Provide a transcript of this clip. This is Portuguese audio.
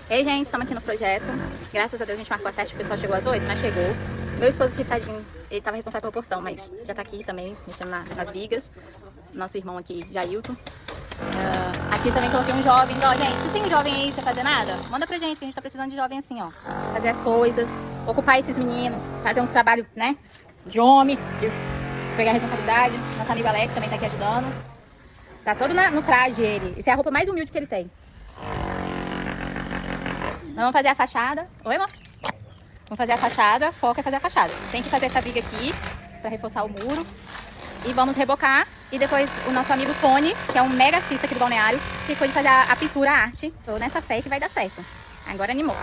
Ei, gente, estamos aqui no projeto. Graças a Deus a gente marcou às 7, o pessoal chegou às 8, mas chegou. Meu esposo aqui, tadinho, ele tava responsável pelo portão, mas já tá aqui também, mexendo nas vigas. Nosso irmão aqui, Jailton. Aqui também coloquei um jovem. Ó, gente, se tem um jovem aí sem fazer nada, manda pra gente, que a gente tá precisando de jovem assim, ó. Fazer as coisas, ocupar esses meninos, fazer uns trabalhos, né, de homem, de pegar a responsabilidade. Nosso amigo Alex também tá aqui ajudando. Tá todo no traje ele. Essa é a roupa mais humilde que ele tem. Nós vamos fazer a fachada. Oi, amor? Vamos fazer a fachada. Foca é fazer a fachada. Tem que fazer essa viga aqui pra reforçar o muro. E vamos rebocar. E depois o nosso amigo Tony, que é um mega artista aqui do balneário, ficou de fazer a pintura, a arte. Tô nessa fé que vai dar certo. Agora animou.